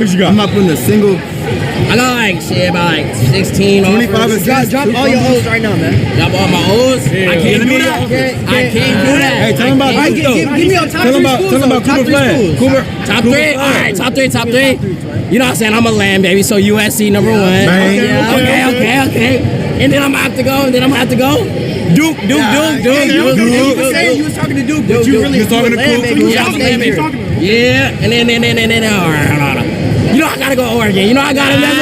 graphics you got? I'm not putting a single. I got like shit about like 16 25 offers. Drop all your O's right now, man. Drop all my O's. Yeah, I can't do that. I can't do that. Hey, tell him about Alright, give me your top three schools. Tell him about Top Cooper three Flag. schools. Cooper. Top three? Alright, top three. You know what I'm saying? I'm a lamb, baby. So USC number one. Okay. And then I'm gonna have to go. Duke. You were saying you was talking to Duke, but you really was talking to Coop. Yeah, and then you know I gotta go Oregon. You know I gotta mess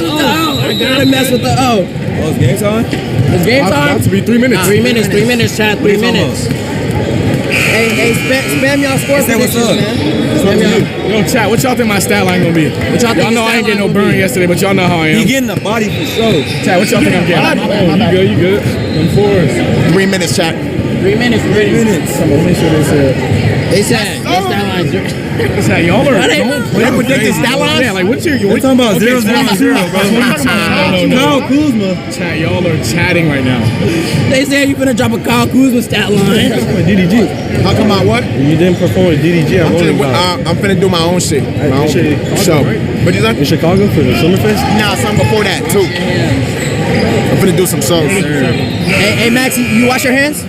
with the O. I gotta mess with the O. Oh, it's game time? It's game time? About to be 3 minutes. 3 minutes, chat. 3 minutes. Hey, spam y'all score predictions, man. Yo, chat, what y'all think my stat line gonna be? Y'all know I ain't getting no burn yesterday, but y'all know how I am. He getting the body for sure. Chat, what y'all think I'm getting? Oh, you good? Them fours. 3 minutes, chat. 3 minutes, 3 minutes. Come on, let me see what they said. They said, your stat line's Chat, y'all are They predicted stat lines? Yeah, like what's your... We're talking about 0, 0, 0, bro. Kyle Kuzma. Chat, y'all are chatting right now. They said you finna drop a Kyle Kuzma stat line. DDG. How come I what? You didn't perform with DDG. I'm finna do my own shit. My own show. What'd you say? In Chicago for the Summerfest? Nah, something before that, too. I'm finna do some shows. Hey, Max, you wash your hands?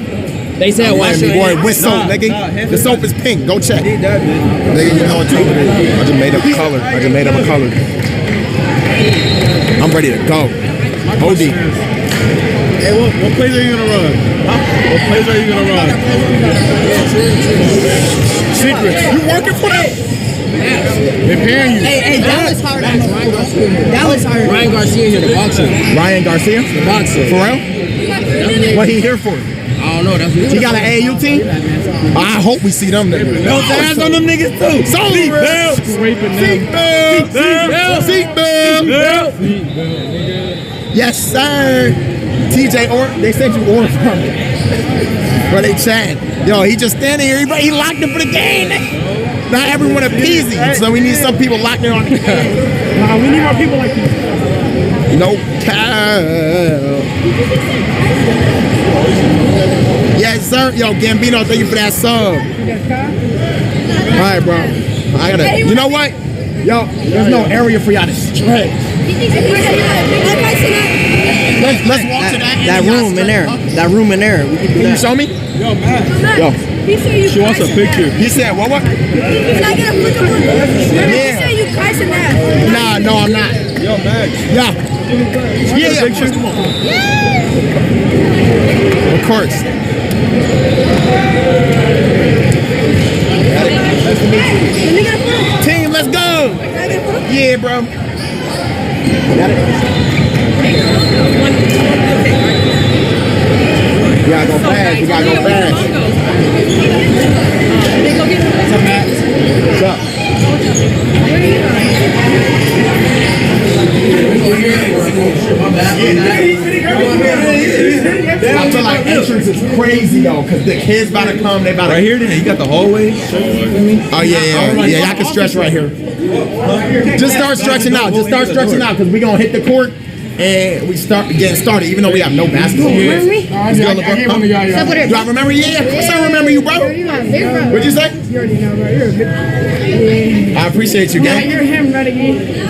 They said wash your Boy, hands. with soap, nigga. The soap is pink. Go check. Need that, man. Nigga, you know what time it is. I just made up a color. I'm ready to go. OD. Hey, what plays are you gonna run? Huh? What plays are you gonna run? Secrets. You working for them? They're paying you. Hey, Dallas hired Ryan Garcia here, the boxer. Ryan Garcia? The boxer. For real? What he here for? I don't know. That's what He got an AAU team? I hope we see them niggas. Go fast on them niggas too. Seatbelt. Yes, sir. TJ Orr, they sent you Orr from me. Bro, they chatting. Yo, he just standing here. He locked in for the game. Not everyone appeased him, so we need some people locked in on the game. Nah, we need more people like you. No cow. Yes, sir. Yo, Gambino, thank you for that sub. All right, bro. I gotta. You know what? Yo, there's no area for y'all to stretch. Let's walk to that. That room in there. That room in there. We can do Can you that. show me? Yo, man. Yo. She wants a picture. He said, what? Can I get a picture? You say you cursing that. Nah, no, I'm not. Yo, Max. Yeah. Yeah. Picture? Of course. Let me get a photo. Team, let's go. Can I get a photo? Yeah, bro. Got it? You gotta go fast. You gotta go fast. What's up, Max? What's up? I feel like entrance is crazy though, cause the kids about to come. They about to Right here, then you got the hallway. Oh yeah. Y'all can stretch right here. Just start stretching out. Cause we gonna hit the court and we start getting started. Even though we have no basketball. Remember me? Do I remember you? Yeah, of course I remember you, bro. You're my big brother. What'd you say? You already know, bro. You're a big brother. I appreciate you, gang. You're him, Renegade.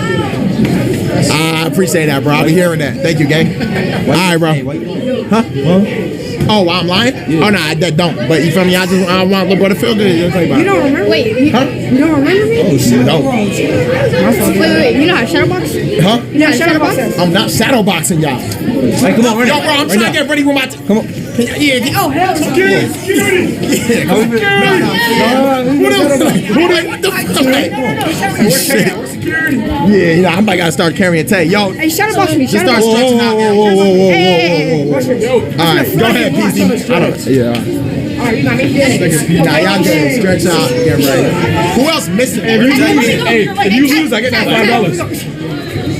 I appreciate that, bro. I'll be hearing that. Thank you, gang. All right, bro. Huh? Oh, well, I'm lying? Yeah. Oh, no, I don't. But you feel me? I want little brother to feel good. You don't remember? Wait. Huh? You don't remember me? Oh, shit. No. Wait. You know how to shadowbox? Huh? You know how to shadowbox? I'm not shadowboxing y'all. Hey, come on, run it. Yo, bro, I'm trying to get ready with my... Come on. Yeah. Oh, hell no. Security. Yeah, come on. What the fuck? Shit. Yeah, you know, I might gotta start carrying tape. Yo, Hey, shadowbox me. just start stretching out there. Hey. All right, go ahead, PC. Yeah. Alright, you got me. Nah, y'all good. Stretch out. Get ready. Who else missing? Hey, if you lose, I get that $5.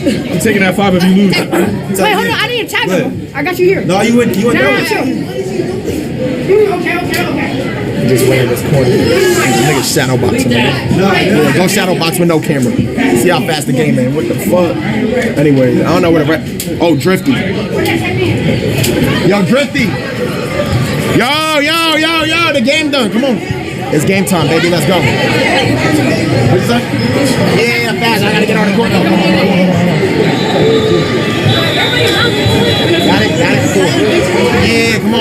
I'm taking that 5 if you lose. Wait, hold on. I need a tag him. I got you here. No, you went Nah, down. chill. Okay. Just wearing this corner. Nigga shadow boxing. Yeah, go shadow box with no camera. See how fast the game is. What the fuck? Anyway, I don't know what the Oh, Drifty. Yo, Drifty. Yo, the game done. Come on. It's game time, baby. Let's go. What'd you say? Yeah, fast. I gotta get on the court. Got it. Cool. Yeah, come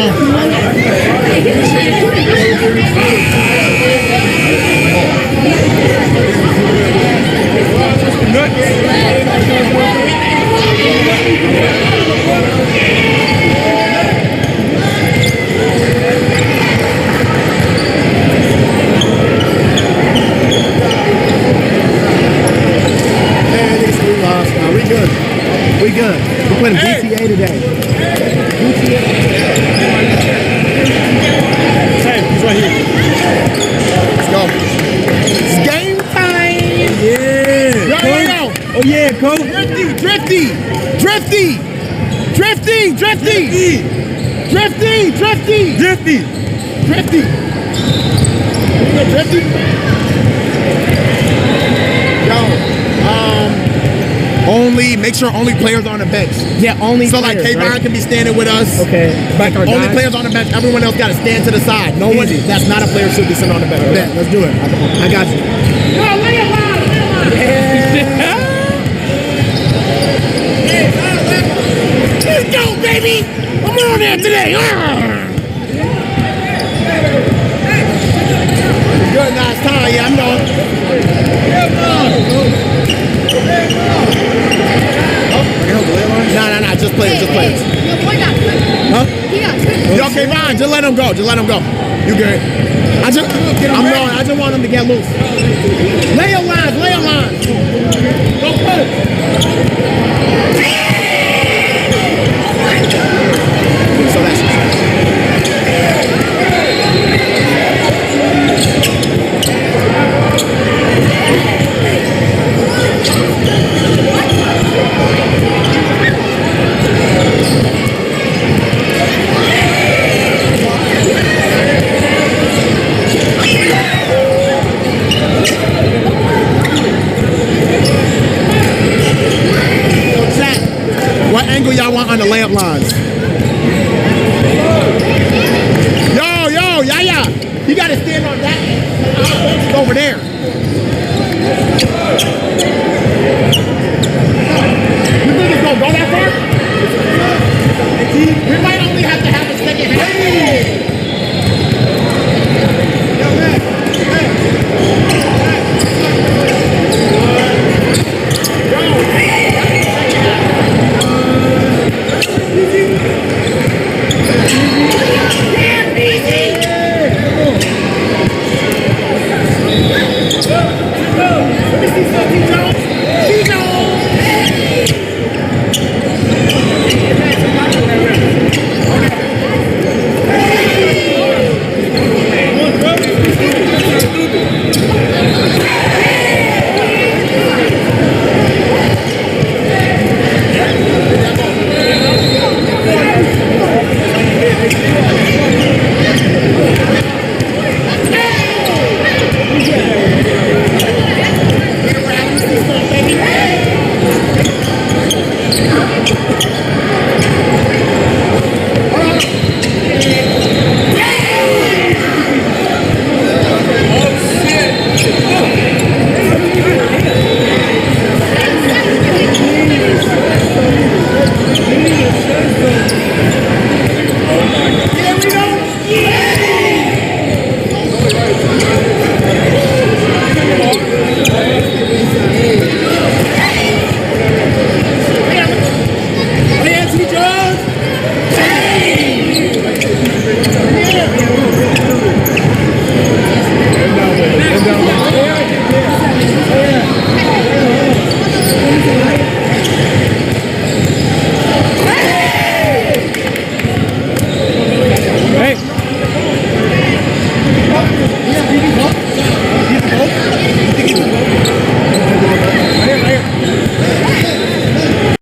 We good. We're playing GTA today. Hey, he's right here. Let's go. It's game time. Yeah. Yo. Oh yeah, coach. Drifty. Yo. Make sure only players on the bench. Yeah, only So players, like Kayvon right? can be standing with us. Okay. Back our Only guys. players on the bench. Everyone else got to stand to the side. No one that's not a player should be sitting on the bench. Yeah, let's do it. I got you. Let's go, baby! I'm on there today. Good, nice time. Yeah, I'm going. No, just players. Your boy got tripped. Huh? He got tripped. Yo, okay, fine. Just let him go. You good. I just want him to get loose.